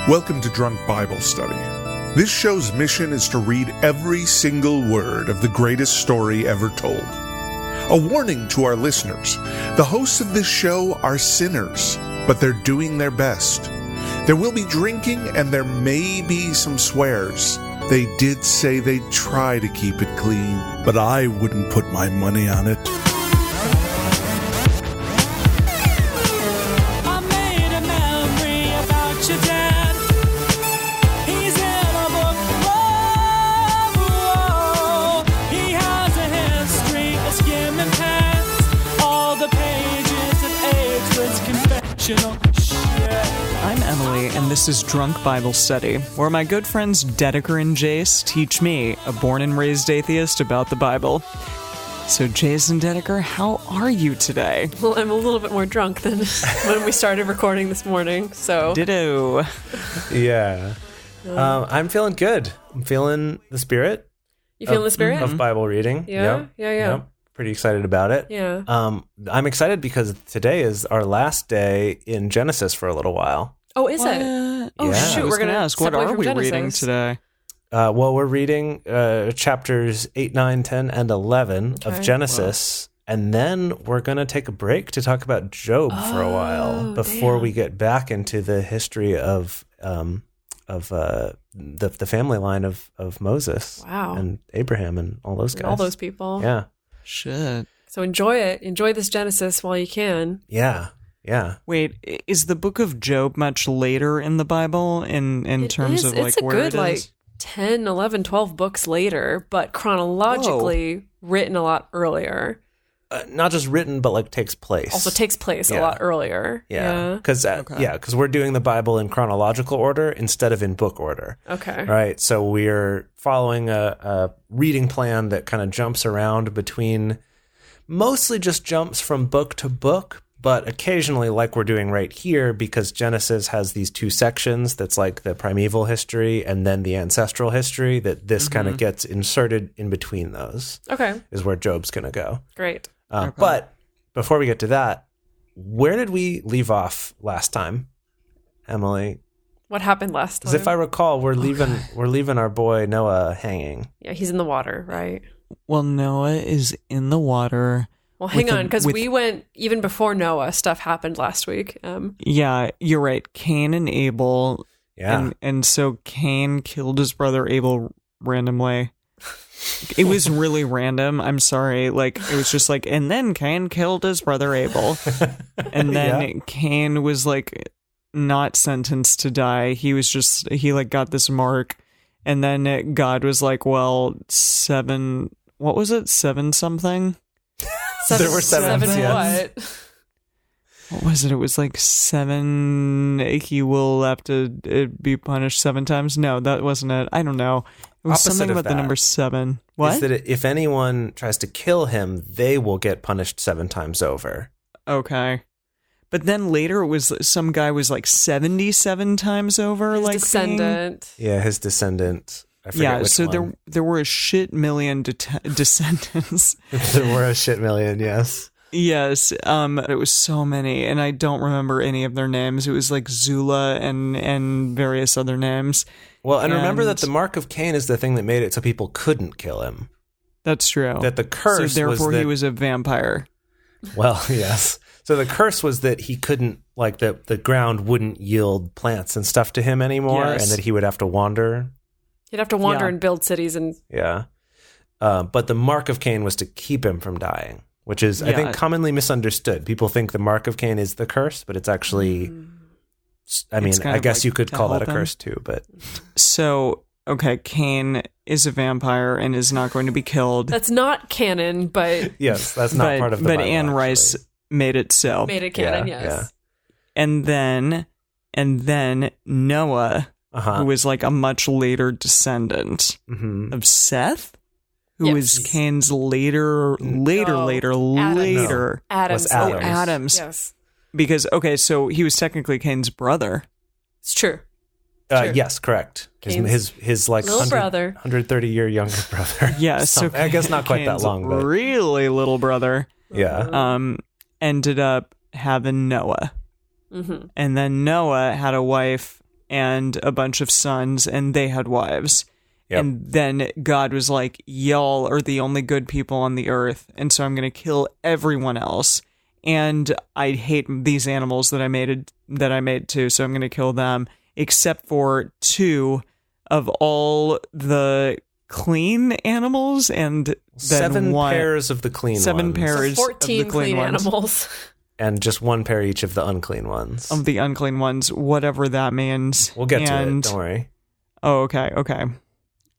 Welcome to Drunk Bible Study. This show's mission is to read every single word of the greatest story ever told. A warning to our listeners, the hosts of this show are sinners, but they're doing their best. There will be drinking and there may be some swears. They did say they'd try to keep it clean, but I wouldn't put my money on it. I'm Emily, and this is Drunk Bible Study, where my good friends Dedeker and Jace teach me, a born and raised atheist, about the Bible. So, Jace and Dedeker, how are you today? Well, I'm a little bit more drunk than when we started recording this morning, so... Ditto. Yeah. I'm feeling good. I'm feeling the spirit. You feeling the spirit? Of Bible reading. Yeah, yeah. Pretty excited about it. Yeah. I'm excited because today is our last day in Genesis for a little while. Oh, is it? Oh, Yeah. shoot. We're We're going to ask, what are we reading today? Well, we're reading chapters 8, 9, 10, and 11 of Genesis. Wow. And then we're going to take a break to talk about Job for a while before we get back into the history of the family line of Moses and Abraham and all those guys. All those people. Yeah. Shit. So enjoy it. Enjoy this Genesis while you can. Yeah. Yeah. Wait, is the book of Job much later in the Bible in terms of like where it is? It's a good like 10, 11, 12 books later, but chronologically written a lot earlier. Not just written, but like takes place. Also takes place a lot earlier. Yeah. Because we're doing the Bible in chronological order instead of in book order. Okay. Right. So we're following a reading plan that kind of jumps around between, mostly just jumps from book to book, but occasionally, like we're doing right here, because Genesis has these two sections that's like the primeval history and then the ancestral history, that this kind of gets inserted in between those. Okay. Is where Job's going to go. Great. But before we get to that, where did we leave off last time, Emily? What happened last time? Because if I recall, we're leaving our boy Noah hanging. Yeah, he's in the water, right? Well, Noah is in the water. Well, hang on, because we went, even before Noah, stuff happened last week. Yeah, you're right. Cain and Abel. Yeah. And so Cain killed his brother Abel randomly. It was really random. I'm sorry. Like, it was just like, and then Cain killed his brother Abel. And then Cain was like not sentenced to die. He was just, he like got this mark. And then God was like, well, what was it? 7 something? There were 7. What? What was it? It was like 7. He will have to be punished 7 times. No, that wasn't it. I don't know. It was Opposite something of about the that number 7. What? Is that if anyone tries to kill him, they will get punished 7 times over. Okay. But then later it was some guy was like 77 times over. His like descendant. Yeah, his descendant. I forget which so one. there were a shit million descendants. There were a shit million, yes. Yes, it was so many, and I don't remember any of their names. It was like Zula and various other names. Well, and remember that the mark of Cain is the thing that made it so people couldn't kill him. That's true. That the curse so therefore was that, he was a vampire. Well, yes. So the curse was that he couldn't, like the ground wouldn't yield plants and stuff to him anymore, and that he would have to wander. He'd have to wander and build cities and... Yeah. But the mark of Cain was to keep him from dying, which is, I think, commonly misunderstood. People think the mark of Cain is the curse, but it's actually... I mean, I guess like you could call that a curse too, but... So, okay, Cain is a vampire and is not going to be killed. That's not canon, but... Yes, that's not part of the Bible. But Anne Rice made it so. Made it canon, yes. Yeah. And then Noah, who was like a much later descendant of Seth, who was Cain's later. Adam's. Yes. Because, okay, so he was technically Cain's brother. It's true. Yes, correct. His like little brother, 130-year younger brother. Yeah, so I guess not quite Cain's that long, but really little brother. Yeah. Ended up having Noah, and then Noah had a wife and a bunch of sons, and they had wives. Yep. And then God was like, y'all are the only good people on the earth, and so I'm going to kill everyone else. And I hate these animals that I made too, so I'm going to kill them, except for 2 of all the clean animals, and then 7 pairs of the clean 7 ones. pairs 14 of the clean ones. animals. And just 1 pair each of the unclean ones. Of the unclean ones, whatever that means. We'll get to it, don't worry. Oh, okay.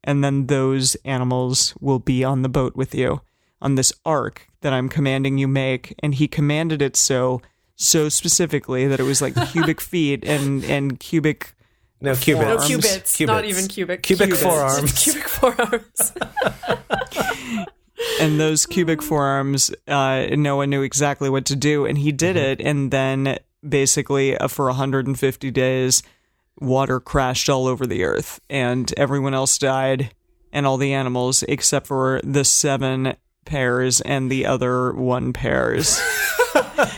And then those animals will be on the boat with you on this ark that I'm commanding you make. And he commanded it so specifically that it was like cubic feet and cubic... No, cubits. No, cubits. Not even cubic. Cubic forearms. It's cubic forearms. And those cubic forearms, Noah knew exactly what to do, and he did it. And then basically for 150 days... water crashed all over the earth, and everyone else died, and all the animals except for the 7 pairs and the other 1 pairs.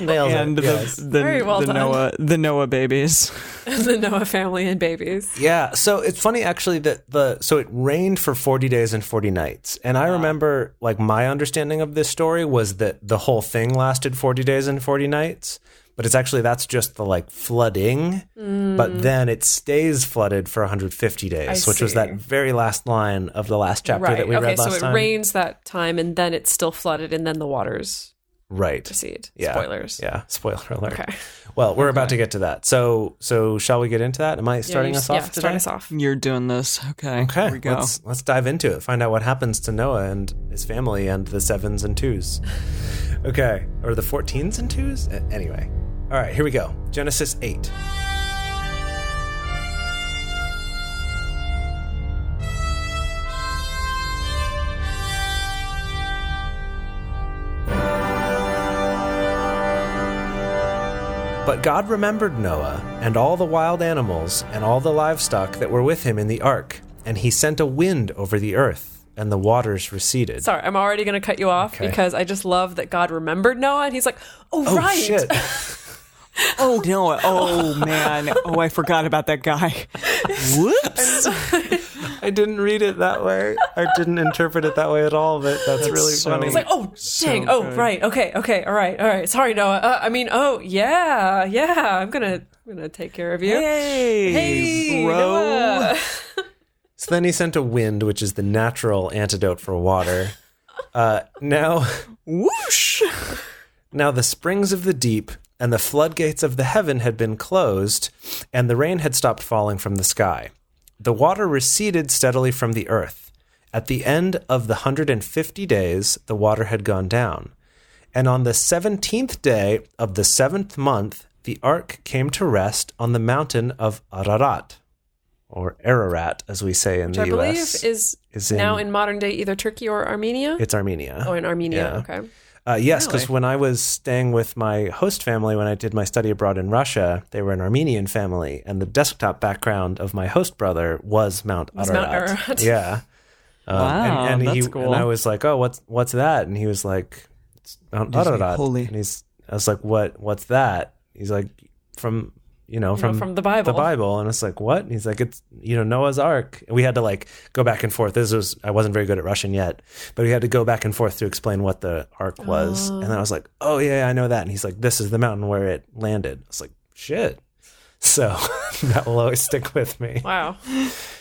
Nailed and it. Yes. Very well done. The Noah babies. The Noah family and babies. Yeah, so it's funny actually that so it rained for 40 days and 40 nights. And I remember like my understanding of this story was that the whole thing lasted 40 days and 40 nights. But it's actually, that's just the like flooding, but then it stays flooded for 150 days, which was that very last line of the last chapter that we read last time. Okay, so it rains that time and then it's still flooded and then the waters proceed. Yeah. Spoilers. Yeah, spoiler alert. Okay. Well, we're about to get to that. So shall we get into that? Am I starting us off today? Start us off. You're doing this. Okay. Okay, Here we go. let's dive into it. Find out what happens to Noah and his family and the 7s and 2s. Okay, or the 14s and 2s? Anyway. All right, here we go. Genesis 8. But God remembered Noah and all the wild animals and all the livestock that were with him in the ark, and he sent a wind over the earth, and the waters receded. Sorry, I'm already going to cut you off because I just love that God remembered Noah, and he's like, oh right. Shit. Oh, Noah. Oh, man. Oh, I forgot about that guy. Whoops. I didn't read it that way. I didn't interpret it that way at all, but that's really funny. It's like, oh, dang. Oh, right. Okay. All right. Sorry, Noah. I'm gonna take care of you. Hey, bro. Noah. So then he sent a wind, which is the natural antidote for water. Now, whoosh. Now the springs of the deep and the floodgates of the heaven had been closed, and the rain had stopped falling from the sky. The water receded steadily from the earth. At the end of the 150 days, the water had gone down. And on the 17th day of the 7th month, the ark came to rest on the mountain of Ararat, or Ararat, as we say in the U.S. Which I believe is now in modern day either Turkey or Armenia. It's Armenia. Oh, in Armenia. Yeah. Okay. Yes, because when I was staying with my host family, when I did my study abroad in Russia, they were an Armenian family, and the desktop background of my host brother was Mount Ararat. Yeah. Wow, and that's cool. And I was like, "Oh, what's that?" And he was like, "It's Mount Ararat." Holy. And I was like, "What's that?" He's like, from the Bible. The Bible. And it's like, what? And he's like, it's, Noah's Ark. And we had to like go back and forth. I wasn't very good at Russian yet, but we had to go back and forth to explain what the Ark was. And then I was like, oh yeah, I know that. And he's like, this is the mountain where it landed. I was like, shit. So that will always stick with me. Wow.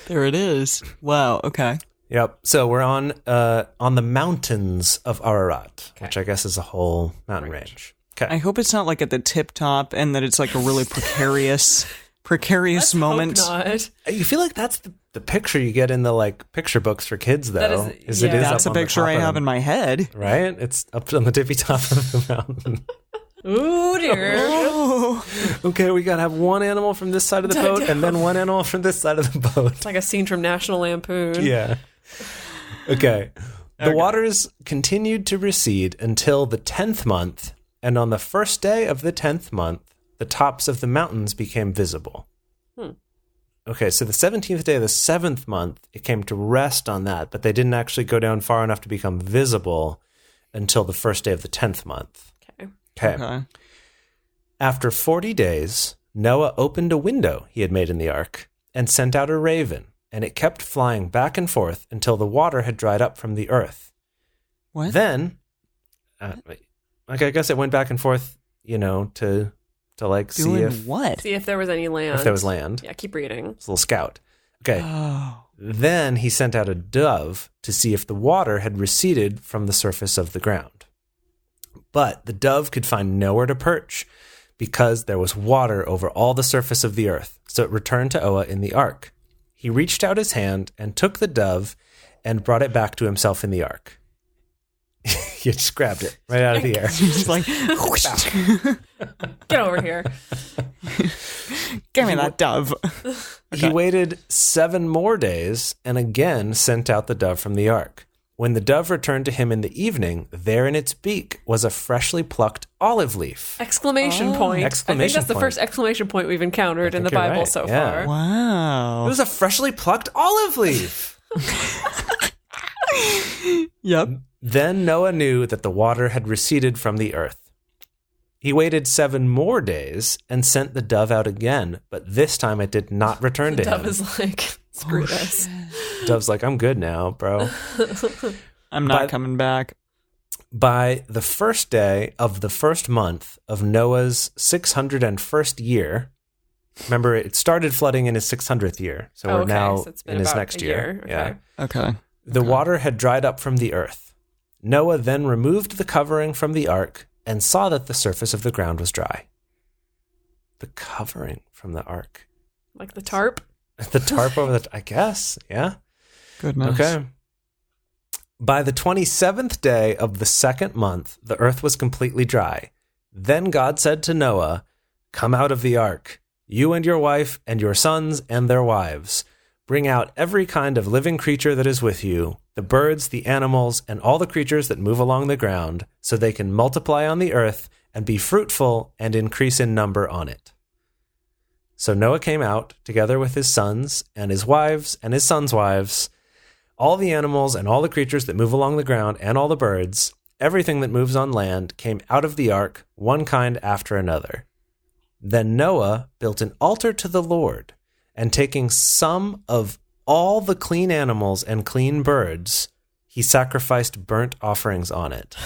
There it is. Wow. Okay. Yep. So we're on the mountains of Ararat, which I guess is a whole mountain range. Okay. I hope it's not like at the tip top and that it's like a really precarious moment. Hope not. You feel like that's the picture you get in the like picture books for kids, though. That's a picture I have in my head. Right? It's up on the tippy top of the mountain. Ooh, dear. Oh. Okay, we got to have one animal from this side of the boat and then one animal from this side of the boat. It's like a scene from National Lampoon. Yeah. Okay. The waters continued to recede until the 10th month. And on the first day of the 10th month, the tops of the mountains became visible. Okay, so the 17th day of the 7th month, it came to rest on that, but they didn't actually go down far enough to become visible until the first day of the 10th month. Okay. After 40 days, Noah opened a window he had made in the ark and sent out a raven, and it kept flying back and forth until the water had dried up from the earth. What? Then, I guess it went back and forth, to like Doing see if what? See if there was any land. if there was land. Yeah, keep reading. It's a little scout. Okay. Oh. Then he sent out a dove to see if the water had receded from the surface of the ground. But the dove could find nowhere to perch because there was water over all the surface of the earth. So it returned to Noah in the ark. He reached out his hand and took the dove and brought it back to himself in the ark. He just grabbed it right out of the air. Just like, Get over here. give me that dove. He waited 7 more days and again sent out the dove from the ark. When the dove returned to him in the evening, there in its beak was a freshly plucked olive leaf. Exclamation point. Exclamation I think that's the point. first exclamation point we've encountered in the think you're Bible right. so Yeah. far. It Wow. was a freshly plucked olive leaf. Yep. Then Noah knew that the water had receded from the earth. He waited 7 more days and sent the dove out again, but this time it did not return The to dove him. is like, screw this. Dove's like, I'm good now, bro. I'm not But- coming back. By the first day of the first month of Noah's 601st year, remember it started flooding in his 600th year, so we're now so it's been in his about next a year. Okay. Yeah. Okay. The water had dried up from the earth. Noah then removed the covering from the ark and saw that the surface of the ground was dry. The covering from the ark. Like the tarp. The tarp over the... I guess, yeah. Goodness. Okay. By the 27th day of the second month, the earth was completely dry. Then God said to Noah, "Come out of the ark, you and your wife and your sons and their wives. Bring out every kind of living creature that is with you, the birds, the animals, and all the creatures that move along the ground, so they can multiply on the earth and be fruitful and increase in number on it." So Noah came out together with his sons and his wives and his sons' wives, all the animals and all the creatures that move along the ground and all the birds, everything that moves on land came out of the ark, one kind after another. Then Noah built an altar to the Lord, and taking some of all the clean animals and clean birds, he sacrificed burnt offerings on it.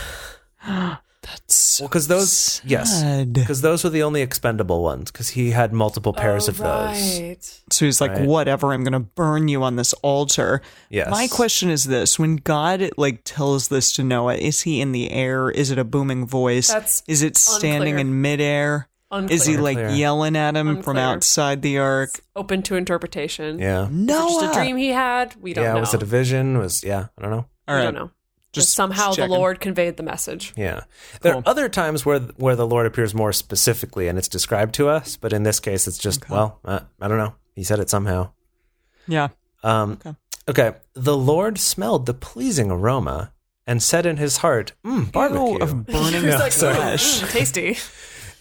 That's Well, because those, yes, sad. because those were the only expendable ones, because he had multiple pairs of those. Right. So he's like, Right. whatever, I'm going to burn you on this altar. Yes. My question is this. When God tells this to Noah, is he in the air? Is it a booming voice? That's is it standing unclear. in midair? Unclear. Is he Unclear. yelling at him from Unclear. outside the ark? Open to interpretation. Yeah. Is it Noah! just a dream he had? We don't Yeah, know. was it a vision? I don't know. All we right. don't know. Just Just somehow the checking. Lord conveyed the message. Yeah. There Cool. are other times where the Lord appears more specifically and it's described to us, but in this case it's just, I don't know. He said it somehow. Yeah. Okay. The Lord smelled the pleasing aroma and said in his heart, barbecue. Ew, of burning He's like, flesh. tasty.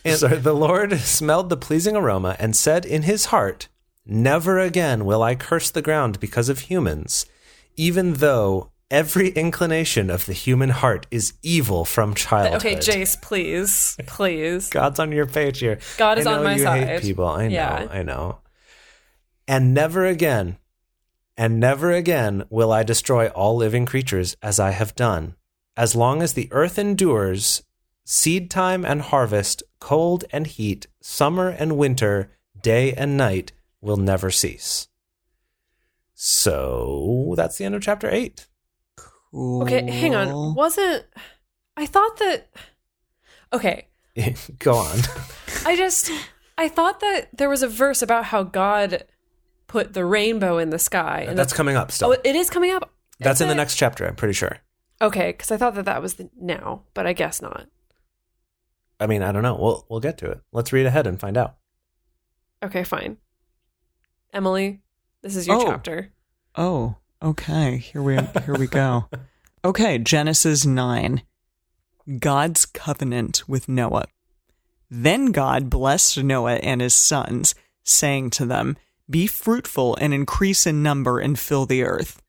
So the Lord smelled the pleasing aroma and said in his heart, "Never again will I curse the ground because of humans, even though every inclination of the human heart is evil from childhood." Okay, Jace, please. Please. God's on your page here. God is I know on my you side. hate people. I know. Yeah. I know. And never again will I destroy all living creatures as I have done. As long as the earth endures, seed time and harvest, cold and heat, summer and winter, day and night will never cease. So that's the end of chapter 8. Cool. Okay, hang on. I thought that. Okay. Go on. I thought that there was a verse about how God put the rainbow in the sky. And That's coming up still. Oh, it is coming up? That's Is in the it? next chapter, I'm pretty sure. Okay, because I thought that was the now, but I guess not. I mean, I don't know. We'll get to it. Let's read ahead and find out. Okay, fine. Emily, this is your Oh. chapter. Oh, okay. Here we go. Okay, Genesis 9. God's covenant with Noah. Then God blessed Noah and his sons, saying to them, "Be fruitful and increase in number and fill the earth."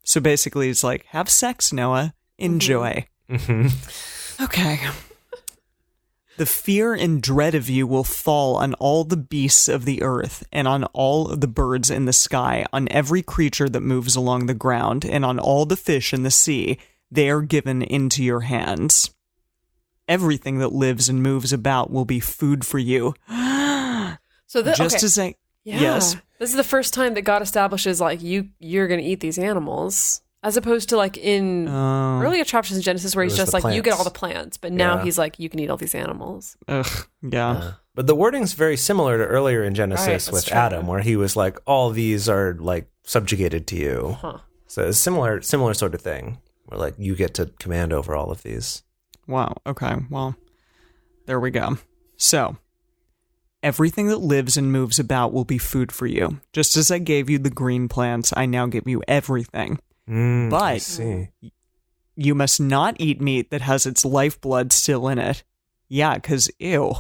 So basically it's like, have sex, Noah. Enjoy. Mm-hmm. Okay. The fear and dread of you will fall on all the beasts of the earth, and on all the birds in the sky, on every creature that moves along the ground, and on all the fish in the sea. They are given into your hands. Everything that lives and moves about will be food for you. So Yes. This is the first time that God establishes like you're going to eat these animals, as opposed to like in earlier chapters in Genesis where he's just like you get all the plants, but now he's like you can eat all these animals. Ugh, yeah. But the wording's very similar to earlier in Genesis with Adam, where he was like, all these are like subjugated to you. Huh. So it's similar sort of thing, where like you get to command over all of these. Wow. Okay. Well, there we go. So, everything that lives and moves about will be food for you. Just as I gave you the green plants, I now give you everything. But I see. You must not eat meat that has its lifeblood still in it. Yeah, because ew.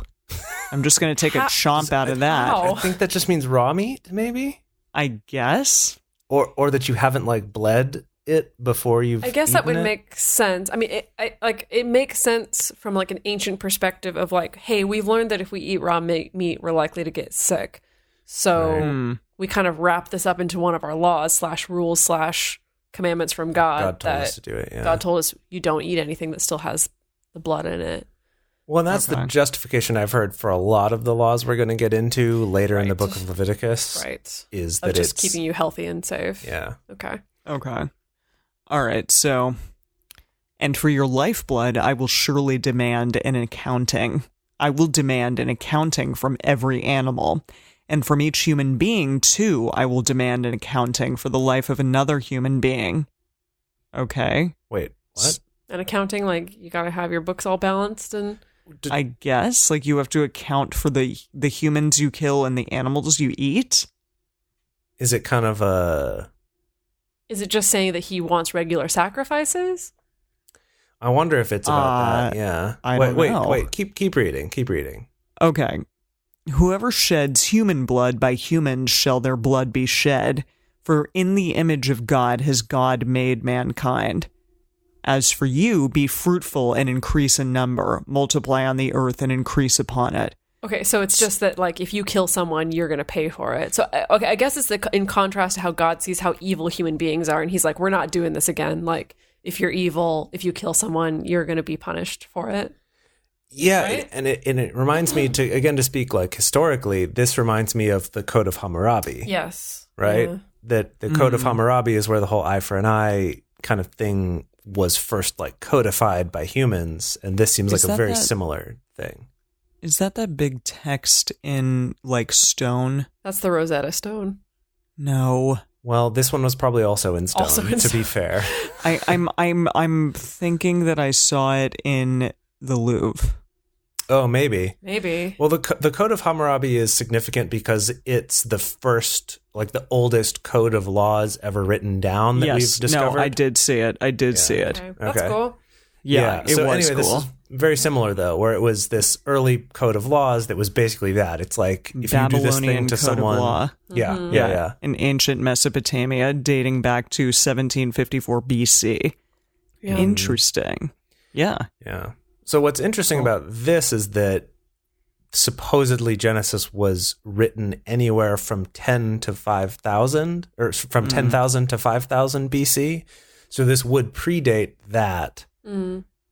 I'm just going to take a chomp out of that. How? I think that just means raw meat, maybe? I guess. Or that you haven't like bled it before you've I guess that would eaten it? make sense. I mean, it makes sense from like an ancient perspective of like, hey, we've learned that if we eat raw meat, we're likely to get sick. So we kind of wrap this up into one of our laws / rules / commandments from God. God told us to do it, yeah. God told us you don't eat anything that still has the blood in it. Well, and that's the justification I've heard for a lot of the laws we're going to get into later in the book of Leviticus. Right. Is of that just it's keeping you healthy and safe. Yeah. Okay. All right, so, and for your lifeblood, I will surely demand an accounting. I will demand an accounting from every animal. And from each human being, too, I will demand an accounting for the life of another human being. Okay. Wait, what? And accounting, like, you got to have your books all balanced and... I guess, like, you have to account for the humans you kill and the animals you eat? Is it kind of a... Is it just saying that he wants regular sacrifices? I wonder if it's about that, yeah. I don't know. Wait, keep reading. Okay. Whoever sheds human blood, by humans shall their blood be shed, for in the image of God has God made mankind. As for you, be fruitful and increase in number, multiply on the earth and increase upon it. Okay, so it's just that, like, if you kill someone, you're going to pay for it. So, okay, I guess it's in contrast to how God sees how evil human beings are, and he's like, we're not doing this again. Like, if you're evil, if you kill someone, you're going to be punished for it. Yeah, right? and it reminds me to speak like historically, this reminds me of the Code of Hammurabi. Yes. Right? Yeah. That the Code of Hammurabi is where the whole eye for an eye kind of thing was first like codified by humans, and this seems like a very similar thing. Is that big text in like stone? That's the Rosetta Stone. No. Well, this one was probably also in stone, to be fair. I'm thinking that I saw it in the Louvre. Oh, maybe. Maybe. Well, the Code of Hammurabi is significant because it's the first, like the oldest code of laws ever written down that we've discovered. No, I did see it. See it. Okay. That's cool. Yeah, it so was anyway, cool. This is very similar, though, where it was this early code of laws that was basically that. It's like, if you do this thing to Code someone... of law. Yeah. In ancient Mesopotamia, dating back to 1754 BC. Yeah. Interesting. Yeah. Yeah. So what's interesting about this is that supposedly Genesis was written anywhere from 10 to 5,000, or from 10,000 to 5,000 BC. So this would predate that.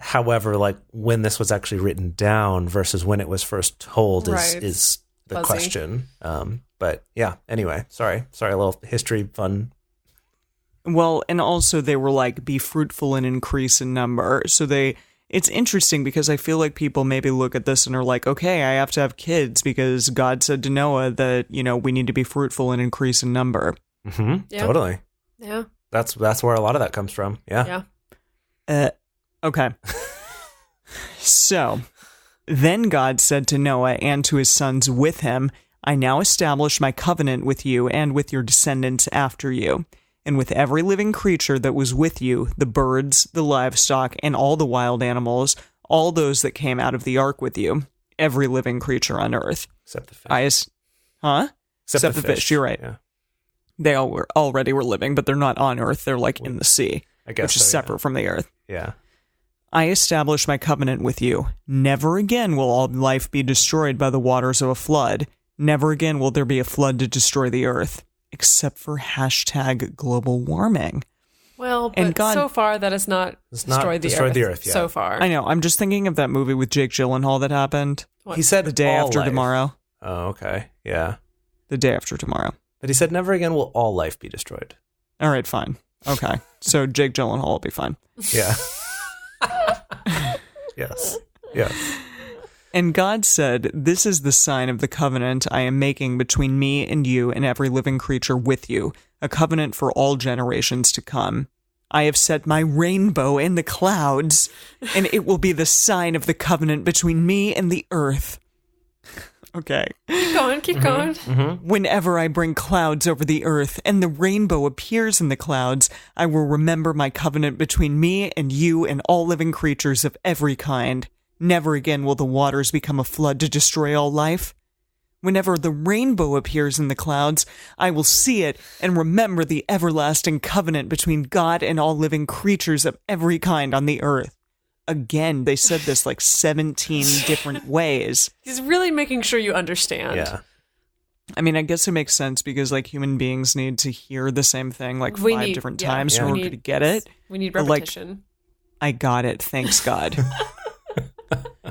However, like when this was actually written down versus when it was first told is the Fuzzy. question. But yeah, anyway, sorry, a little history fun. Well, and also they were like, be fruitful and increase in number. So it's interesting because I feel like people maybe look at this and are like, okay, I have to have kids because God said to Noah that, we need to be fruitful and increase in number. Mm-hmm. Yeah. Totally. Yeah. That's where a lot of that comes from. Yeah. Okay. So, then God said to Noah and to his sons with him, I now establish my covenant with you and with your descendants after you, and with every living creature that was with you, the birds, the livestock, and all the wild animals, all those that came out of the ark with you, every living creature on earth. Except the fish. Except the fish, you're right. Yeah. They already were living, but they're not on earth. They're like in the sea, I guess which is separate from the earth. Yeah. I establish my covenant with you. Never again will all life be destroyed by the waters of a flood. Never again will there be a flood to destroy the earth, except for #global warming. Well, but And God, so far that has not destroyed the earth yet. so far. I know. I'm just thinking of that movie with Jake Gyllenhaal that happened. What? He said The Day all After life. Tomorrow. Oh, okay. Yeah. The Day After Tomorrow. But he said never again will all life be destroyed. All right, fine. Okay. So Jake Gyllenhaal will be fine. Yeah. Yes. Yes. And God said, "This is the sign of the covenant I am making between me and you and every living creature with you, a covenant for all generations to come. I have set my rainbow in the clouds, and it will be the sign of the covenant between me and the earth." Okay. Keep going. Whenever I bring clouds over the earth and the rainbow appears in the clouds, I will remember my covenant between me and you and all living creatures of every kind. Never again will the waters become a flood to destroy all life. Whenever the rainbow appears in the clouds, I will see it and remember the everlasting covenant between God and all living creatures of every kind on the earth. Again, they said this like 17 different ways. He's really making sure you understand. Yeah. I mean, I guess it makes sense because like human beings need to hear the same thing like 5 different times in order to get it. We need But, repetition. I got it. Thanks, God.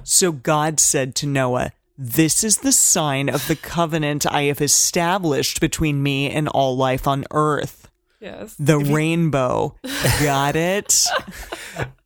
So God said to Noah, "This is the sign of the covenant I have established between me and all life on earth. Yes. The rainbow." Got it?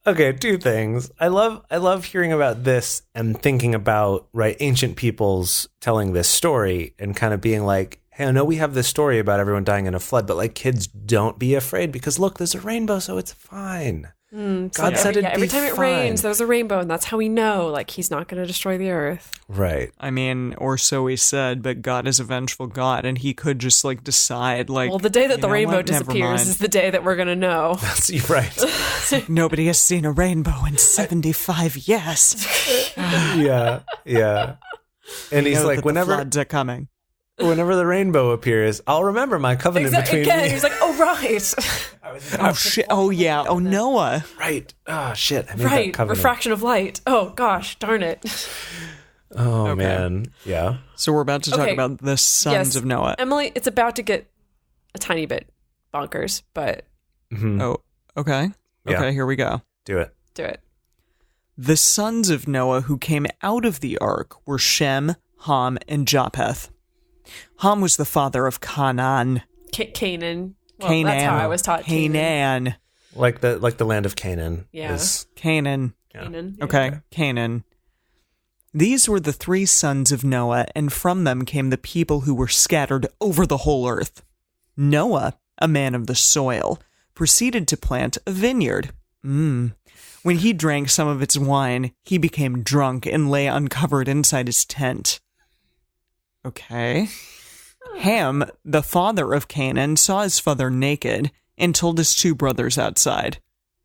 Okay, 2 things. I love hearing about this and thinking about ancient peoples telling this story and kind of being like, hey, I know we have this story about everyone dying in a flood, but like kids, don't be afraid because look, there's a rainbow, so it's fine. God said it'd be every time it fine. rains, there's a rainbow, and that's how we know like he's not going to destroy the earth. Right. I mean, or so he said, but God is a vengeful God, and he could just like decide like, Well, the day that you the know rainbow what? Never disappears mind. is the day that we're going to know. That's right. Nobody has seen a rainbow in 75 years. Yeah. Yeah. And he's Know like, that the whenever floods are coming. the rainbow appears, I'll remember my covenant between Again, me. he's like, oh, right. Oh shit! Oh yeah! Oh Noah! Right. Oh, shit. I made that Right. covenant. Refraction of light. Oh, gosh, darn it. Oh, Okay. man. Yeah. So we're about to talk Okay. about the sons Yes. of Noah. Emily, it's about to get a tiny bit bonkers, but Mhm. Oh, okay. Yeah. Okay, here we go. Do it. do it. The sons of Noah who came out of the ark were Shem, Ham, and Japheth. Ham was the father of Canaan. Canaan. Well, Canaan. that's how I was taught. Canaan. Like the land of Canaan. Yeah. Is, Canaan. Canaan. Okay, Canaan. These were the 3 sons of Noah, and from them came the people who were scattered over the whole earth. Noah, a man of the soil, proceeded to plant a vineyard. When he drank some of its wine, he became drunk and lay uncovered inside his tent. Okay. Ham, the father of Canaan, saw his father naked and told his 2 brothers outside.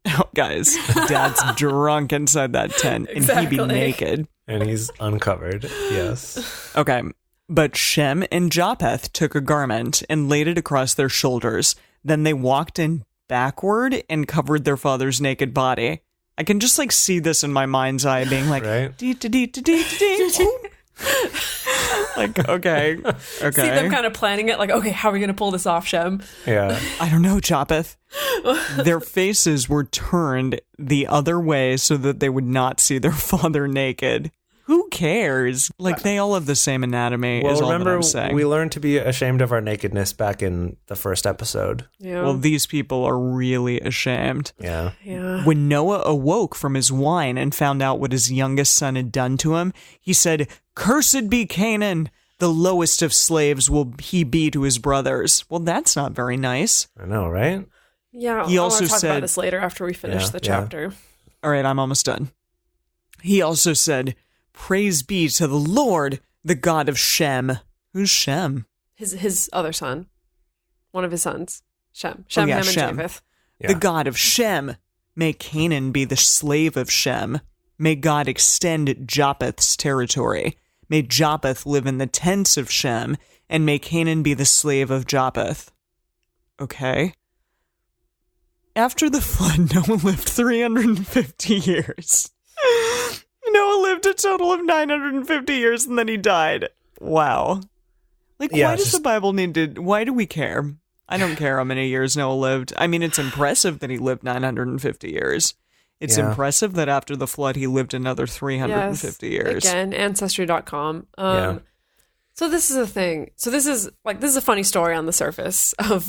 Oh, guys, dad's drunk inside that tent and he be Exactly. naked. and he's uncovered. Yes. Okay. But Shem and Japheth took a garment and laid it across their shoulders. Then they walked in backward and covered their father's naked body. I can just like see this in my mind's eye being like, Right. dee-dee-dee-dee-dee-dee. Like, okay. See them kind of planning it, like, okay, how are we going to pull this off, Shem? Yeah. I don't know, Japheth. Their faces were turned the other way so that they would not see their father naked. Who cares? Like, they all have the same anatomy, Well, is all that remember, I'm saying. we learned to be ashamed of our nakedness back in the first episode. Yeah. Well, these people are really ashamed. Yeah. yeah. When Noah awoke from his wine and found out what his youngest son had done to him, he said, "Cursed be Canaan! The lowest of slaves will he be to his brothers." Well, that's not very nice. I know, right? Yeah. He I also want to talk said- about this later after we finish Yeah, the yeah. chapter. All right, I'm almost done. He also said, "Praise be to the Lord, the God of Shem." Who's Shem? His other son. One of his sons. Shem. Shem, yeah, Ham, and Shem. Japheth. Yeah. The God of Shem. May Canaan be the slave of Shem. May God extend Japheth's territory. May Japheth live in the tents of Shem, and may Canaan be the slave of Japheth. Okay. after the flood, Noah lived 350 years. Noah lived a total of 950 years and then he died. Wow. Like, why does the Bible need to... Why do we care? I don't care how many years Noah lived. I mean, it's impressive that he lived 950 years. It's impressive that after the flood, he lived another 350 years. Again, Ancestry.com. So this is a thing. So this is a funny story on the surface of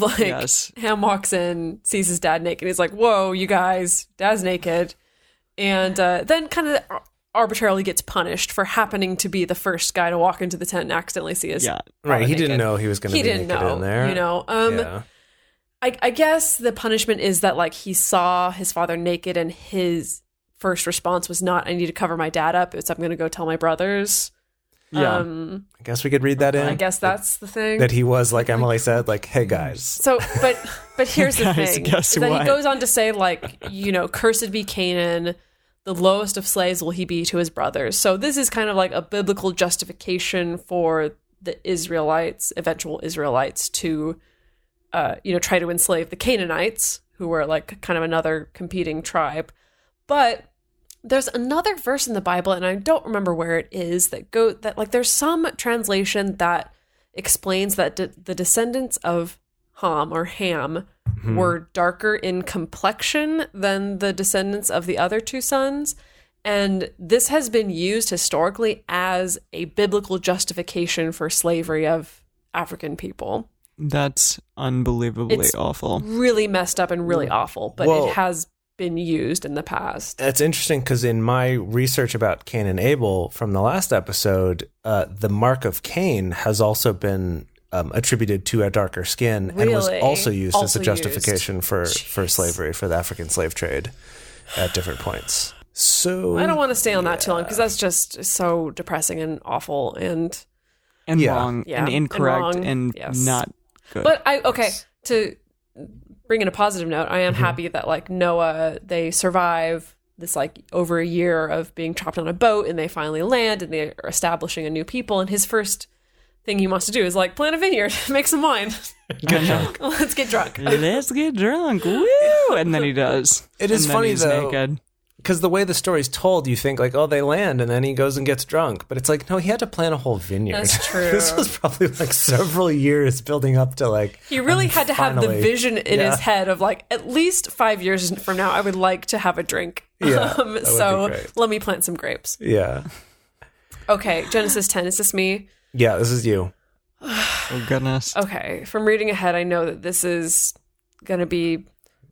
Ham walks in, sees his dad naked. He's like, whoa, you guys, dad's naked. And then kind of arbitrarily gets punished for happening to be the first guy to walk into the tent and accidentally see his right. He naked. Didn't know he was going to be naked in there. You know, I guess the punishment is that he saw his father naked and his first response was not, I need to cover my dad up. It's, I'm going to go tell my brothers. Yeah. I guess we could read that in. I guess that's the thing. That he was, like Emily said, hey guys. So, but here's the thing. Guess that what? he goes on to say, cursed be Canaan, the lowest of slaves will he be to his brothers. So this is kind of like a biblical justification for the Israelites, eventual Israelites, to, try to enslave the Canaanites, who were kind of another competing tribe. But there's another verse in the Bible, and I don't remember where it is, there's some translation that explains that the descendants of Ham were darker in complexion than the descendants of the other two sons. And this has been used historically as a biblical justification for slavery of African people. That's unbelievably awful. Really messed up and really awful, but it has been used in the past. That's interesting because in my research about Cain and Abel from the last episode, the mark of Cain has also been attributed to a darker skin and was also used as a justification for slavery, for the African slave trade at different points. So I don't want to stay on that too long because that's just so depressing and awful and wrong and incorrect and not good. But to bring in a positive note, I am happy that Noah, they survive this over a year of being trapped on a boat and they finally land and they are establishing a new people, and his first thing he wants to do is plant a vineyard, make some wine. Get drunk. Let's get drunk. Let's get drunk. Woo! And then he does. It is funny though, naked. Because the way the story's told, you think they land and then he goes and gets drunk. But it's no, he had to plant a whole vineyard. That's true. This was probably several years building up to He really had to have the vision in his head of at least 5 years from now, I would like to have a drink. Yeah, so let me plant some grapes. Yeah. Okay, Genesis 10. Is this me? Yeah, this is you. Oh, goodness. Okay, from reading ahead, I know that this is going to be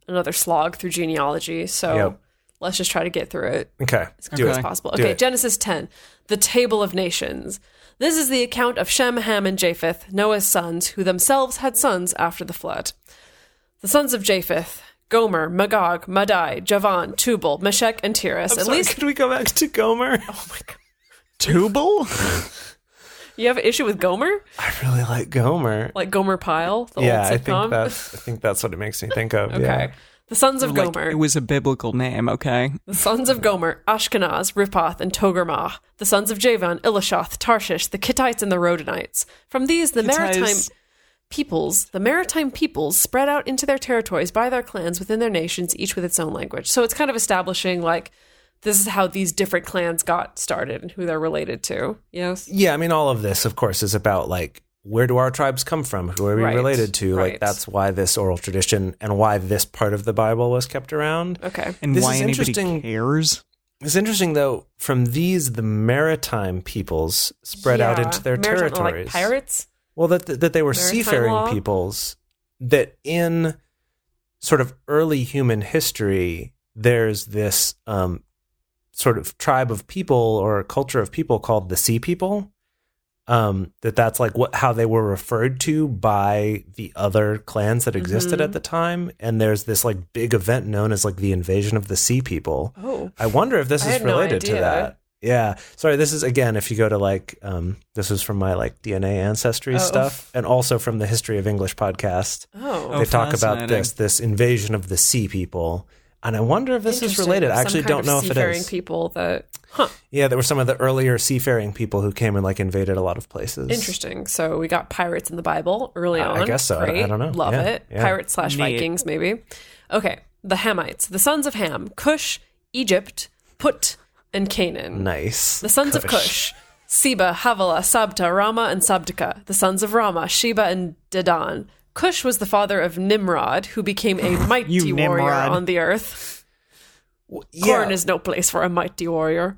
another slog through genealogy. So let's just try to get through it. Okay. As quickly as possible. Okay, Genesis 10, the Table of Nations. This is the account of Shem, Ham, and Japheth, Noah's sons, who themselves had sons after the flood. The sons of Japheth, Gomer, Magog, Madai, Javan, Tubal, Meshech, and Tiras. Could we go back to Gomer? Oh my God. Tubal? You have an issue with Gomer? I really like Gomer. Like Gomer Pyle, the old sitcom? I think that's what it makes me think of. Okay. Yeah. The sons of Gomer. It was a biblical name, okay? The sons of Gomer, Ashkenaz, Riphath, and Togarmah. The sons of Javan, Elishath, Tarshish, the Kittites, and the Rodanites. From these, the maritime peoples spread out into their territories by their clans within their nations, each with its own language. So it's kind of establishing this is how these different clans got started and who they're related to. Yes? Yeah, I mean, all of this, of course, is about where do our tribes come from? Who are we related to? Right. That's why this oral tradition and why this part of the Bible was kept around. Okay. And this why is anybody interesting. cares? It's interesting, though, from these, the maritime peoples spread out into their territories. Pirates? Well, that they were Maritime seafaring law? peoples, that in sort of early human history, there's this sort of tribe of people or culture of people called the Sea People. That's how they were referred to by the other clans that existed at the time. And there's this big event known as the invasion of the Sea People. Oh. I wonder if this is related to idea. that. Yeah. Sorry, this is, again, if you go to this is from my DNA ancestry stuff, and also from the History of English podcast. Oh. They talk about fascinating. this invasion of the Sea People. And I wonder if this is related. I actually don't know if it seafaring is. People that, Yeah, there were some of the earlier seafaring people who came and invaded a lot of places. Interesting. So we got pirates in the Bible early on. I guess so. Great. I don't know. Love it. Yeah. Pirates / Vikings, maybe. Okay. the Hamites, the sons of Ham, Cush, Egypt, Put, and Canaan. Nice. The sons of Cush, Seba, Havilah, Sabta, Rama, and Sabdika. The sons of Rama, Sheba, and Dedan. Cush was the father of Nimrod, who became a mighty warrior on the earth. Corn is no place for a mighty warrior.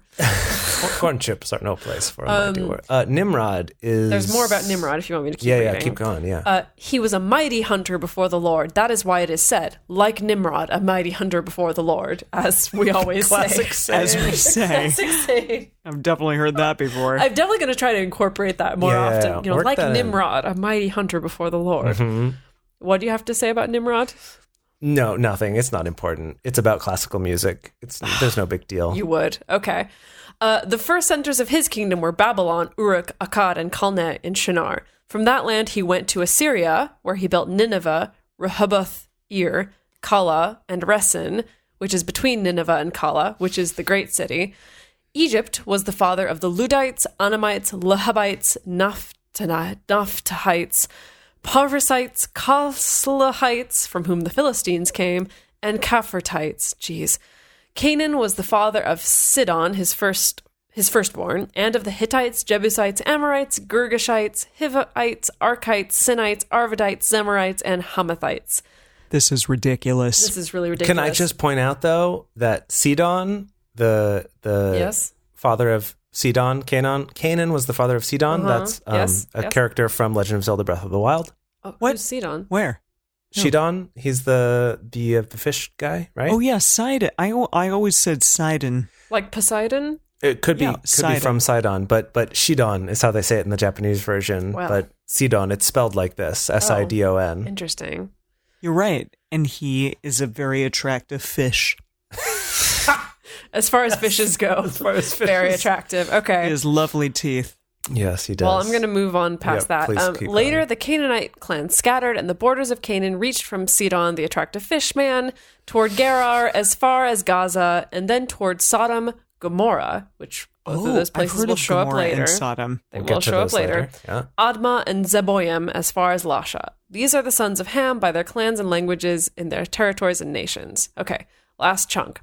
Corn chips are no place for a mighty warrior. Nimrod is... There's more about Nimrod if you want me to keep reading. Yeah, keep going, he was a mighty hunter before the Lord. That is why it is said, like Nimrod, a mighty hunter before the Lord, as we always Classic say. As we say. Classic saying. I've definitely heard that before. I'm definitely going to try to incorporate that more often. You know, like Nimrod, a mighty hunter before the Lord. Mm-hmm. What do you have to say about Nimrod? No, nothing. It's not important. It's about classical music. There's no big deal. You would. Okay. The first centers of his kingdom were Babylon, Uruk, Akkad, and Calneh in Shinar. From that land he went to Assyria, where he built Nineveh, Rehoboth-ir, Calah, and Resen, which is between Nineveh and Calah, which is the great city. Egypt was the father of the Ludites, Anamites, Lehabites, Naphtahites, Parvasites, Kaslahites, from whom the Philistines came, and Caphartites. Canaan was the father of Sidon, his firstborn, and of the Hittites, Jebusites, Amorites, Girgashites, Hivites, Archites, Sinites, Arvadites, Zemarites, and Hamathites. This is ridiculous. This is really ridiculous. Can I just point out, though, that Sidon, the father of Sidon, Canaan was the father of Sidon. That's a character from Legend of Zelda Breath of the Wild. Oh, what? Who's Sidon? Where? Sidon, he's the fish guy, right? Oh yeah, Sidon. I always said Sidon. Like Poseidon? It could be Sidon. from Sidon, but Shidon is how they say it in the Japanese version. Wow. But Sidon, it's spelled like this, Sidon. Interesting. You're right, and he is a very attractive fish. As far as fishes go, very attractive. Okay. He has lovely teeth. Yes, he does. Well, I'm going to move on past that. Later, going. the Canaanite clan scattered, and the borders of Canaan reached from Sidon, the attractive fish man, toward Gerar, as far as Gaza, and then toward Sodom, Gomorrah, which both of those places will show up later. And Sodom. They will show up later. Yeah. Admah and Zeboim, as far as Lasha. These are the sons of Ham by their clans and languages in their territories and nations. Okay, last chunk.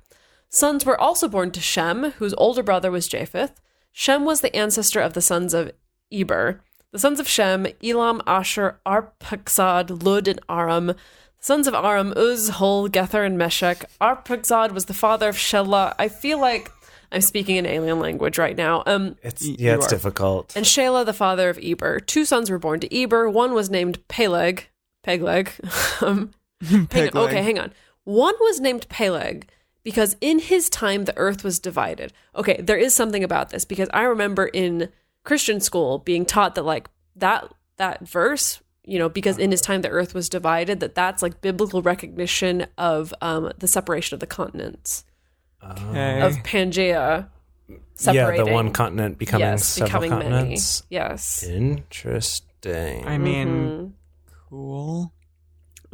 Sons were also born to Shem, whose older brother was Japheth. Shem was the ancestor of the sons of Eber. The sons of Shem, Elam, Asher, Arphaxad, Lud, and Aram. The sons of Aram, Uz, Hul, Gether, and Meshech. Arphaxad was the father of Shelah. I feel like I'm speaking an alien language right now. It's difficult. And Shelah, the father of Eber. 2 sons were born to Eber. One was named Peleg. Peleg. Okay, hang on. One was named Peleg because in his time the earth was divided. Okay, there is something about this because I remember in Christian school being taught that like that verse, you know, because in his time the earth was divided, that's like biblical recognition of the separation of the continents. Okay. Of Pangea separating. Yeah, the one continent becoming several continents. Many. Yes. Interesting. I mean, cool.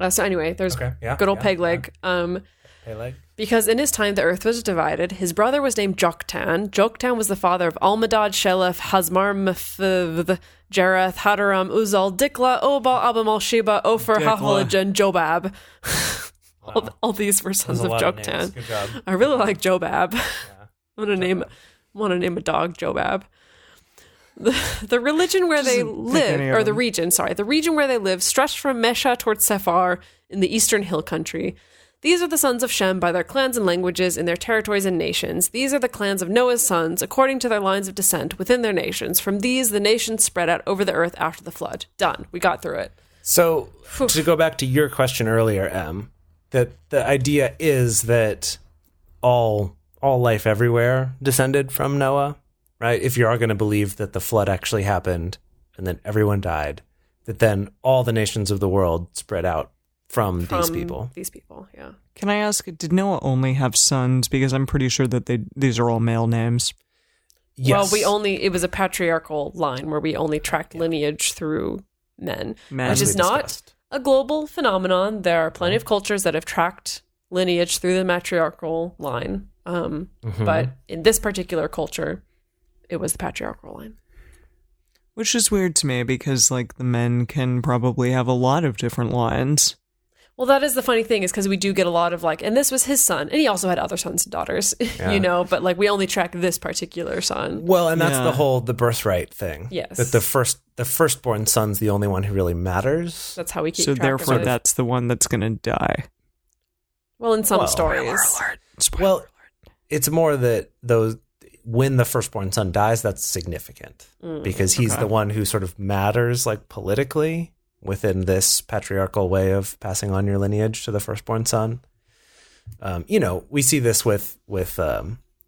So anyway, there's good old Peleg. Peleg. Because in his time the earth was divided, his brother was named Joktan. Joktan was the father of Almadad, Sheleph, Hazmar, Mephith, Jereth, Hadaram, Uzal, Dikla, Obal, Abimal, Sheba, Ophir, Haholaj, and Jobab. Wow. All these were sons of Joktan. Good job. I really like Jobab. Yeah. I want to name a dog Jobab. The religion where they live, or the region where they live, stretched from Mesha towards Sephar in the eastern hill country. These are the sons of Shem by their clans and languages in their territories and nations. These are the clans of Noah's sons, according to their lines of descent within their nations. From these, the nations spread out over the earth after the flood. Done. We got through it. So, to go back to your question earlier, Em, that the idea is that all life everywhere descended from Noah, right? If you are going to believe that the flood actually happened and then everyone died, that then all the nations of the world spread out from these people. These people, yeah. Can I ask, did Noah only have sons? Because I'm pretty sure that these are all male names. Yes. Well, it was a patriarchal line where we only tracked lineage through men. Which is not a global phenomenon. There are plenty of cultures that have tracked lineage through the matriarchal line. But in this particular culture, it was the patriarchal line. Which is weird to me because, like, the men can probably have a lot of different lines. Well, that is the funny thing, is because we do get a lot of like, and this was his son, and he also had other sons and daughters, but like we only track this particular son. Well, and that's the birthright thing. Yes. That the firstborn son's the only one who really matters. That's how we keep So track therefore, of it. that's the one that's going to die. Well, in some stories. Spoiler alert. It's more that when the firstborn son dies, that's significant because he's the one who sort of matters like politically within this patriarchal way of passing on your lineage to the firstborn son. We see this with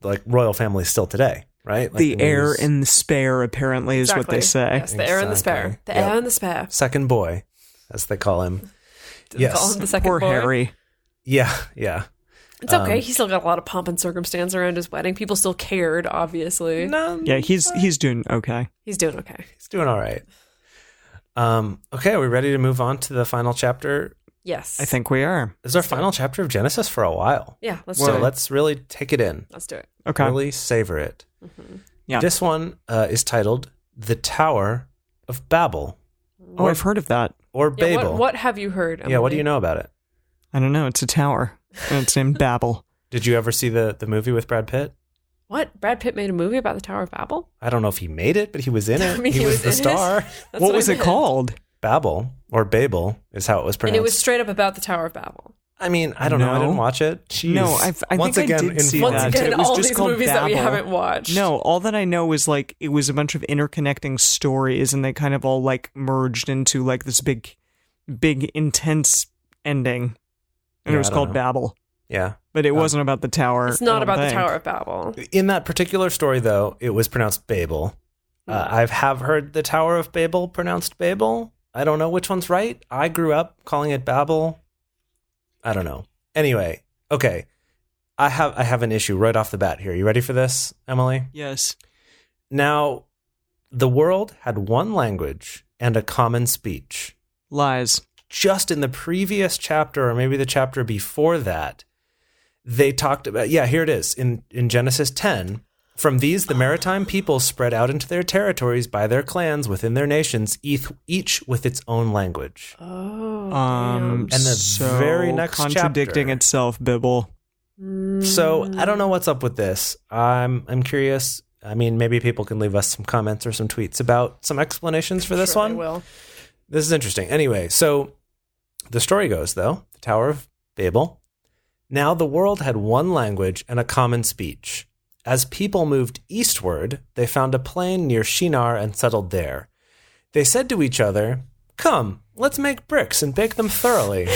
like royal families still today, right? Like the heir and the spare, apparently, is what they say. Yes, the heir and the spare. The heir and the spare. Second boy, as they call him. Call him the second Poor boy. Harry. Yeah. It's okay. He still got a lot of pomp and circumstance around his wedding. People still cared, obviously. No. Yeah, he's doing okay. He's doing okay. He's doing all right. Okay, are we ready to move on to the final chapter? Yes. I think we are. This is our final chapter of Genesis for a while. Yeah, let's So do it. let's really take it in. Let's do it. Okay. Really savor it. Mm-hmm. Yeah. This one is titled The Tower of Babel. Oh, I've heard of that. Or Yeah, Babel. what have you heard, Emily? Yeah, what do you know about it? I don't know. It's a tower. And it's named Babel. Did you ever see the movie with Brad Pitt? What? Brad Pitt made a movie about the Tower of Babel? I don't know if he made it, but he was in it. I mean, he was the in it. star. That's What was I it meant. called? Babel, or Babel, is how it was And pronounced. it was straight up about the Tower of Babel. I mean, I don't know. I No. didn't watch it. Jeez. No, I Once think I again, did see informed. that. Once again, It was all just these called movies that we Babel. haven't watched. No, all that I know is like it was a bunch of interconnecting stories, and they kind of all like merged into like this big, intense ending, and Yeah, it was I don't called know. Babel. Yeah. But it wasn't about the tower. It's not I don't about the think. Tower of Babel. In that particular story, though, it was pronounced Babel. I have heard the Tower of Babel pronounced Babel. I don't know which one's right. I grew up calling it Babel. I don't know. Anyway, okay. I have an issue right off the bat here. You ready for this, Emily? Yes. Now, the world had one language and a common speech. Lies. Just in the previous chapter, or maybe the chapter before that, they talked about, here it is, in Genesis 10. From these, the maritime peoples spread out into their territories by their clans within their nations, each with its own language. Oh. And the so very next contradicting chapter. itself, Bibble. So I don't know what's up with this. I'm curious. I mean, maybe people can leave us some comments or some tweets about some explanations for this Sure one. they will. This is interesting. Anyway, so the story goes, though, the Tower of Babel. Now the world had one language and a common speech. As people moved eastward, they found a plain near Shinar and settled there. They said to each other, "Come, let's make bricks and bake them thoroughly."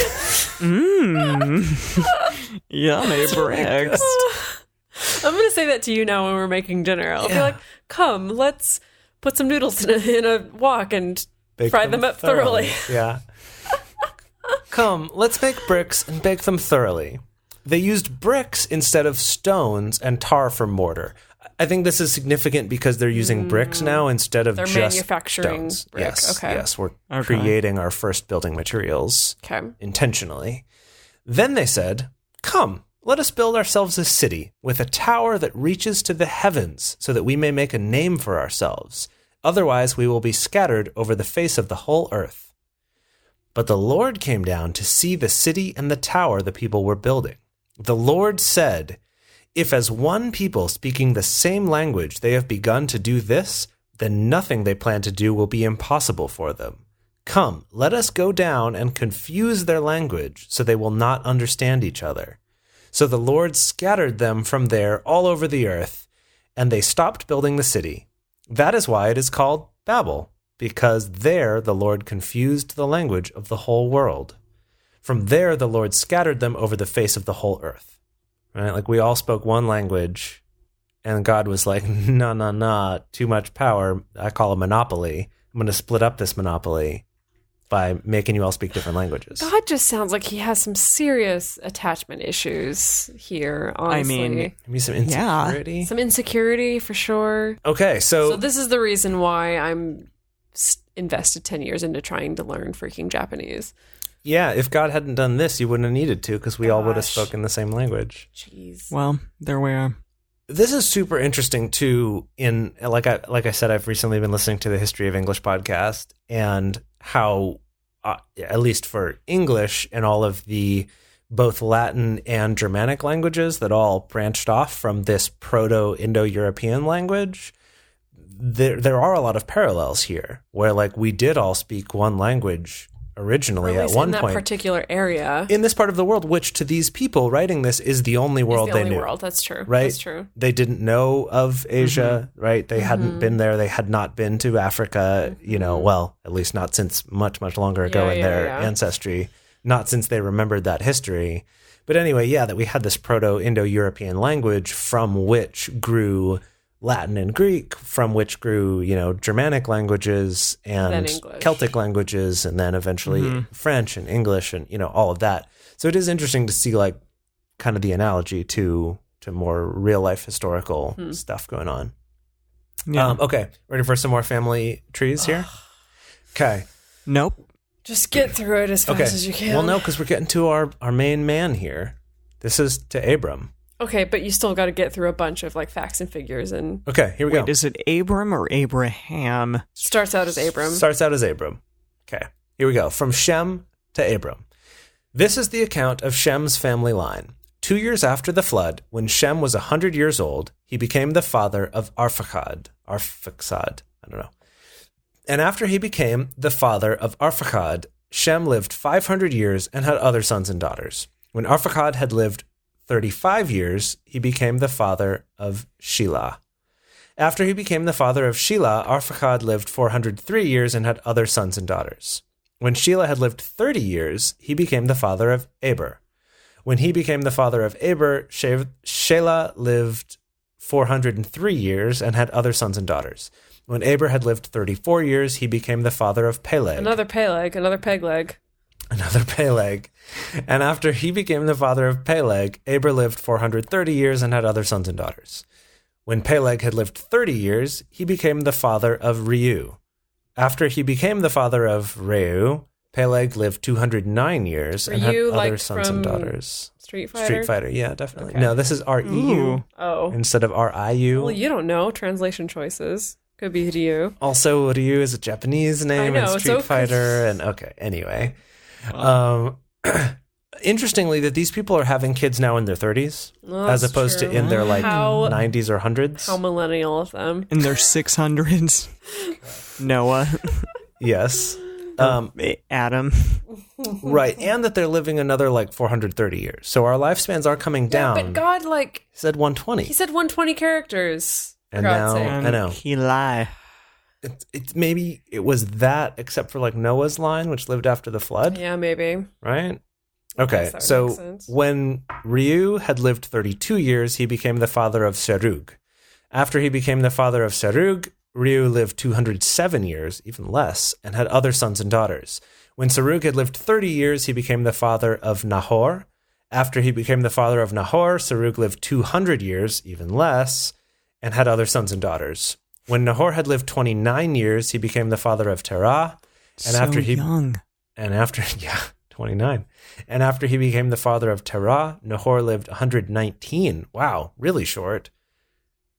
Yummy bricks. I'm going to say that to you now when we're making dinner. I'll be like, come, let's put some noodles in a wok and Bake fry them up thoroughly. Yeah. Come, let's make bricks and bake them thoroughly. They used bricks instead of stones and tar for mortar. I think this is significant because they're using bricks now instead of They're just manufacturing stones. brick. Yes, Okay. yes, we're Okay. creating our first building materials Okay. intentionally. Then they said, "Come, let us build ourselves a city with a tower that reaches to the heavens so that we may make a name for ourselves. Otherwise, we will be scattered over the face of the whole earth." But the Lord came down to see the city and the tower the people were building. The Lord said, "If as one people speaking the same language they have begun to do this, then nothing they plan to do will be impossible for them. Come, let us go down and confuse their language so they will not understand each other." So the Lord scattered them from there all over the earth, and they stopped building the city. That is why it is called Babel, because there the Lord confused the language of the whole world. From there the Lord scattered them over the face of the whole earth. Right? Like we all spoke one language, and God was like, no, too much power. I call a monopoly. I'm going to split up this monopoly by making you all speak different languages. God just sounds like he has some serious attachment issues here, honestly. I mean, Maybe some insecurity. some insecurity for sure. Okay, So this is the reason why I'm invested 10 years into trying to learn freaking Japanese. yeah, if God hadn't done this, you wouldn't have needed to because we all would have Gosh. spoken the same language. Jeez. Well, there we are. This is super interesting too. Like I said, I've recently been listening to the History of English podcast and how at least for English and all of the both Latin and Germanic languages that all branched off from this Proto-Indo-European language, there are a lot of parallels here where like we did all speak one language originally at one point. In that particular area. In this part of the world, which to these people writing this is the only world they knew. World. That's true. Right? That's true. They didn't know of Asia, right? They hadn't been there. They had not been to Africa, well, at least not since much, much longer ago in their ancestry, not since they remembered that history. But anyway, that we had this Proto-Indo-European language from which grew Latin and Greek, from which grew, Germanic languages and Celtic languages, and then eventually French and English and, all of that. So it is interesting to see like kind of the analogy to more real life historical stuff going on. Yeah. Okay. Ready for some more family trees here? Okay. Nope. Just get through it as fast as you can. Well, no, because we're getting to our main man here. This is to Abram. Okay, but you still got to get through a bunch of like facts and figures and. Okay, here we go. Is it Abram or Abraham? Starts out as Abram. Starts out as Abram. Okay, here we go. From Shem to Abram. This is the account of Shem's family line. 2 years after the flood, when Shem was 100 years old, he became the father of Arphaxad. I don't know. And after he became the father of Arphaxad, Shem lived 500 years and had other sons and daughters. When Arphaxad had lived 35 years, he became the father of Shelah. After he became the father of Shelah, Arphaxad lived 403 years and had other sons and daughters. When Shelah had lived 30 years, he became the father of Eber. When he became the father of Eber, Shelah lived 403 years and had other sons and daughters. When Eber had lived 34 years, he became the father of Peleg. Another Peleg, another peg leg. Another Peleg. And after he became the father of Peleg, Eber lived 430 years and had other sons and daughters. When Peleg had lived 30 years, he became the father of Reu. After he became the father of Reu, Peleg lived 209 years and had other sons and daughters. Street Fighter? Street Fighter, yeah, definitely. Okay. No, this is R-E-U instead of R-I-U. Well, you don't know. Translation choices. Could be Ryu. Also, Ryu is a Japanese name in Street Fighter. And okay, anyway. Interestingly, that these people are having kids now in their 30s as opposed to in their 90s or 100s. How millennial of them. In their 600s. Noah. Yes. Adam. Right. And that they're living another 430 years. So our lifespans are coming down. But God, he said 120. He said 120 characters. And now, I know. He lied. It's maybe it was that, except for Noah's line, which lived after the flood. Yeah, maybe. Right? Okay, so when Reu had lived 32 years, he became the father of Serug. After he became the father of Serug, Reu lived 207 years, even less, and had other sons and daughters. When Serug had lived 30 years, he became the father of Nahor. After he became the father of Nahor, Serug lived 200 years, even less, and had other sons and daughters. When Nahor had lived 29 years, he became the father of Terah. Young. And after 29. And after he became the father of Terah, Nahor lived 119. Wow, really short.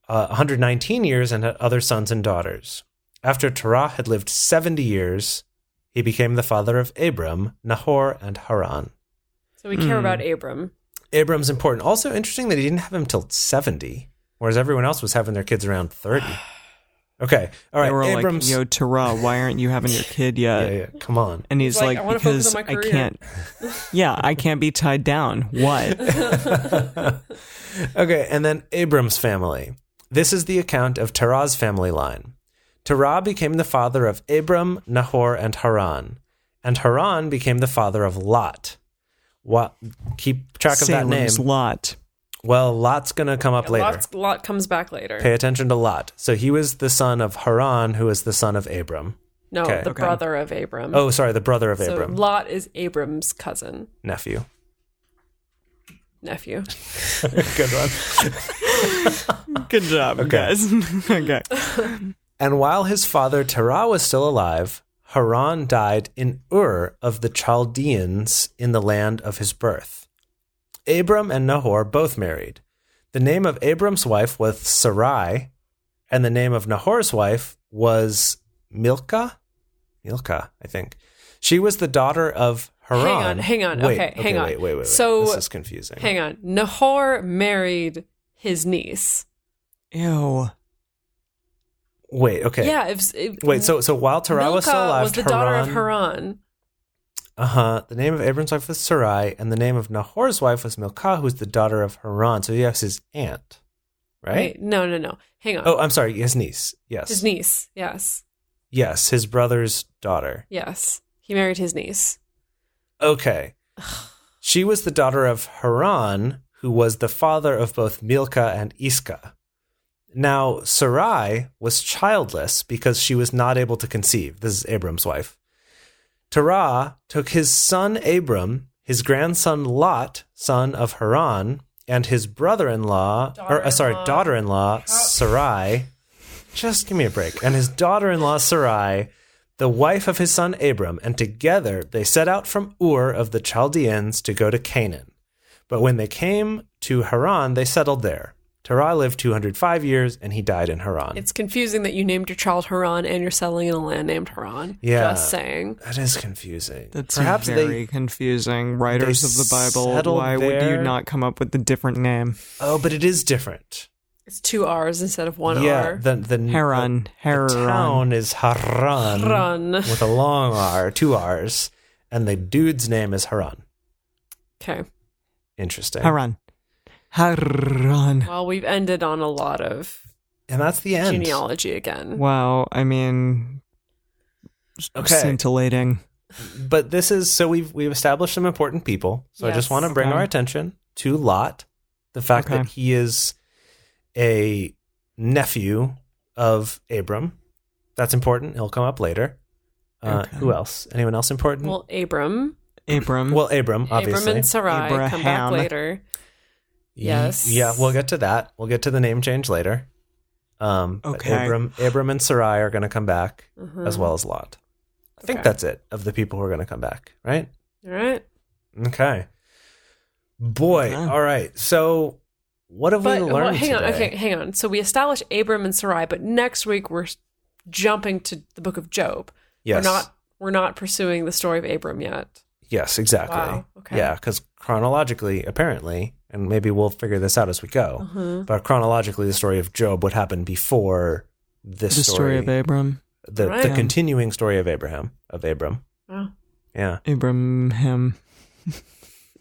119 years and had other sons and daughters. After Terah had lived 70 years, he became the father of Abram, Nahor, and Haran. So we care about Abram. Abram's important. Also interesting that he didn't have him till 70, whereas everyone else was having their kids around 30. Okay, all right. They were Abram's... yo, Terah, why aren't you having your kid yet? Yeah, come on. And he's like, because I can't. Yeah, I can't be tied down. What? Okay, and then Abram's family. This is the account of Terah's family line. Terah became the father of Abram, Nahor, and Haran. And Haran became the father of Lot. What? Keep track of that name. Lot. Well, Lot's going to come up later. Lot comes back later. Pay attention to Lot. So he was the son of Haran, who was the son of Abram. No, the brother of Abram. Oh, sorry, the brother of Abram. Lot is Abram's cousin. Nephew. Good one. Good job, guys. Okay. And while his father Terah was still alive, Haran died in Ur of the Chaldeans in the land of his birth. Abram and Nahor both married. The name of Abram's wife was Sarai, and the name of Nahor's wife was Milcah, I think. She was the daughter of Haran. Hang on. Wait, Okay, hang on. Wait. So, this is confusing. Hang on. Nahor married his niece. Ew. Wait, okay. Yeah. Wait, so while Terah was still alive, was the daughter of Haran. The name of Abram's wife was Sarai, and the name of Nahor's wife was Milcah, who was the daughter of Haran. So yes, his aunt, right? Wait, no. Hang on. Oh, I'm sorry, his niece. Yes. His niece. Yes. Yes, his brother's daughter. Yes. He married his niece. Okay. She was the daughter of Haran, who was the father of both Milcah and Iscah. Now, Sarai was childless because she was not able to conceive. This is Abram's wife. Terah took his son Abram, his grandson Lot, son of Haran, and his daughter-in-law, Sarai. Just give me a break. And his daughter-in-law, Sarai, the wife of his son Abram, and together they set out from Ur of the Chaldeans to go to Canaan. But when they came to Haran, they settled there. Terah lived 205 years, and he died in Haran. It's confusing that you named your child Haran and you're settling in a land named Haran. Yeah. Just saying. That is confusing. That's Perhaps very confusing. Writers of the Bible, settled why would there. you not come up with a different name? Oh, but it is different. It's 2 R's instead of 1 Yeah, R. the Haran. town is Haran, Haran. with a long R, 2 R's, and the dude's name is Haran. Okay. Interesting. Haran. Well, we've ended on a lot of And that's the end. genealogy again. Wow, I mean, Okay. scintillating. But this is, so we've established some important people. So I just Yes. want to bring Okay. our attention to Lot, the fact Okay. that he is a nephew of Abram. That's important. He'll come up later. Okay. Who else? Anyone else important? Well, Abram. Abram. Well, Abram, obviously. Abram and Sarai come back Abraham. later. Yes. Yeah, we'll get to that. We'll get to the name change later. But Okay. Abram and Sarai are going to come back, as well as Lot. I think Okay. that's it of the people who are going to come back, right? All right. Okay. Boy, Okay. all right. So what have we learned hang on. today? Okay, hang on. So we established Abram and Sarai, but next week we're jumping to the book of Job. Yes. We're not pursuing the story of Abram yet. Yes, exactly. Wow, okay. Yeah, because chronologically, apparently, and maybe we'll figure this out as we go, Uh-huh. but chronologically, the story of Job would happen before this the story of Abram. the Right. continuing story of Abram. Wow. Yeah. Abraham.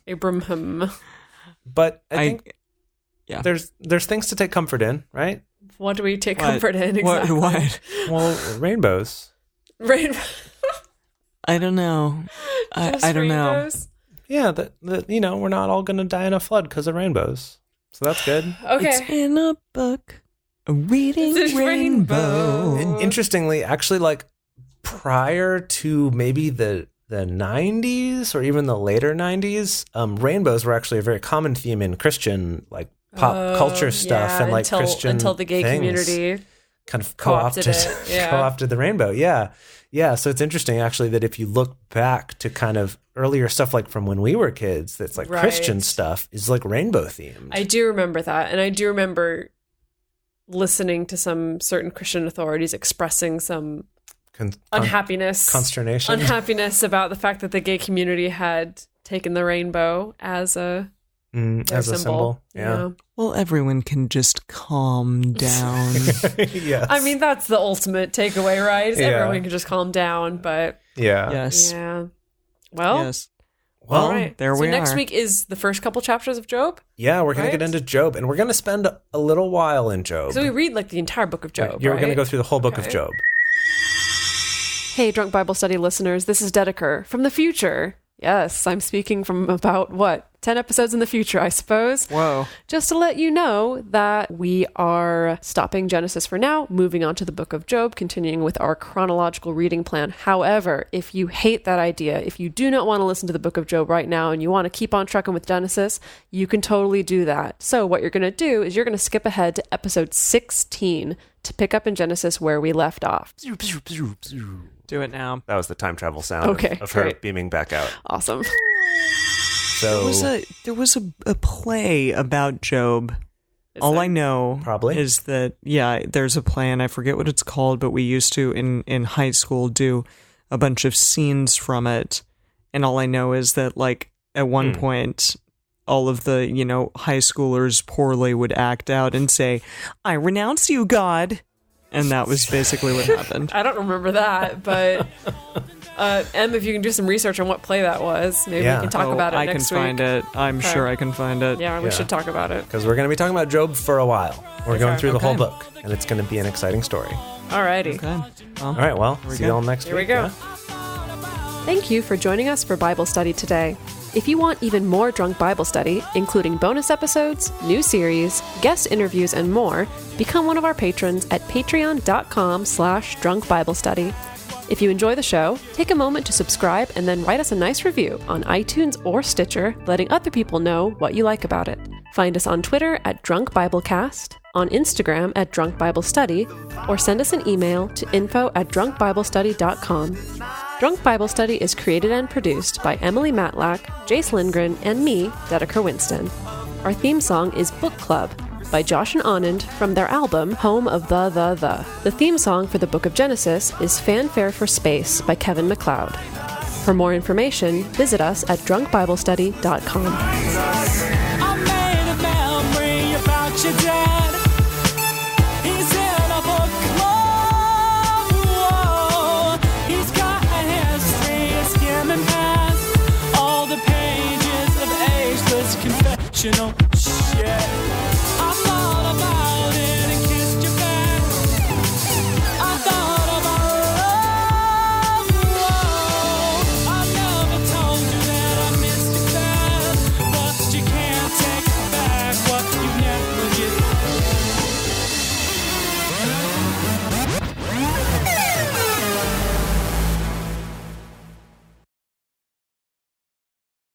Abraham. But I think yeah. there's things to take comfort in, right? What do we take What? comfort in exactly? What? Well, rainbows. Rainbow. I don't know. I don't know. Rainbows? Yeah, that we're not all going to die in a flood because of rainbows. So that's good. Okay. It's in a book. A reading It's a rainbow. rainbow. Interestingly, actually, like prior to maybe the 90s or even the later 90s, rainbows were actually a very common theme in Christian like pop culture stuff and like Christian until the gay things. community kind of co-opted co-opted it, yeah. co-opted the rainbow. Yeah. So it's interesting actually that if you look back to kind of earlier stuff like from when we were kids, that's like Right. Christian stuff is like rainbow themed. I do remember that, and I do remember listening to some certain Christian authorities expressing some unhappiness, consternation. about the fact that the gay community had taken the rainbow as a their as a symbol. Yeah. Well, everyone can just calm down. Yes. I mean, that's the ultimate takeaway, right? Is Yeah. everyone can just calm down, but Yeah. Yes. yeah. Well, Yes. Well, all right. there so we next are. week is the first couple chapters of Job. Yeah, we're going to Right? get into Job, and we're going to spend a little while in Job. So we read like the entire book of Job. You're right? going to go through the whole book of Okay. Job. Hey, Drunk Bible Study listeners, this is Dedeker from the future. Yes, I'm speaking from about, 10 episodes in the future, I suppose. Whoa. Just to let you know that we are stopping Genesis for now, moving on to the book of Job, continuing with our chronological reading plan. However, if you hate that idea, if you do not want to listen to the book of Job right now and you want to keep on trucking with Genesis, you can totally do that. So what you're going to do is you're going to skip ahead to episode 16 to pick up in Genesis where we left off. Do it now. That was the time travel sound Okay, of her great. beaming back out. Awesome. So There was a play about Job. All I know Probably. is that, there's a play, and I forget what it's called, but we used to in high school do a bunch of scenes from it. And all I know is that, like, at one point, all of the, high schoolers poorly would act out and say, "I renounce you, God." And that was basically what happened. I don't remember that, but Em, if you can do some research on what play that was, maybe we can talk about it next week. I can find it. I'm sure I can find it. Yeah, we should talk about it. Because we're going to be talking about Job for a while. We're going through the whole book, and it's going to be an exciting story. Alrighty. Okay. All right, well, see you all next week. Here we go. Yeah? Thank you for joining us for Bible study today. If you want even more Drunk Bible Study, including bonus episodes, new series, guest interviews, and more, become one of our patrons at patreon.com/drunkbiblestudy. If you enjoy the show, take a moment to subscribe and then write us a nice review on iTunes or Stitcher, letting other people know what you like about it. Find us on Twitter at Drunk Biblecast, on Instagram at Drunk Bible Study, or send us an email to info@drunkbiblestudy.com. Drunk Bible Study is created and produced by Emily Matlack, Jace Lindgren, and me, Dedeker Winston. Our theme song is Book Club by Josh and Anand from their album Home of the. The theme song for the Book of Genesis is Fanfare for Space by Kevin MacLeod. For more information, visit us at drunkbiblestudy.com. I made a memory about your dad. He's in a book club. Whoa. He's got a history of skimming past all the pages of ageless confessional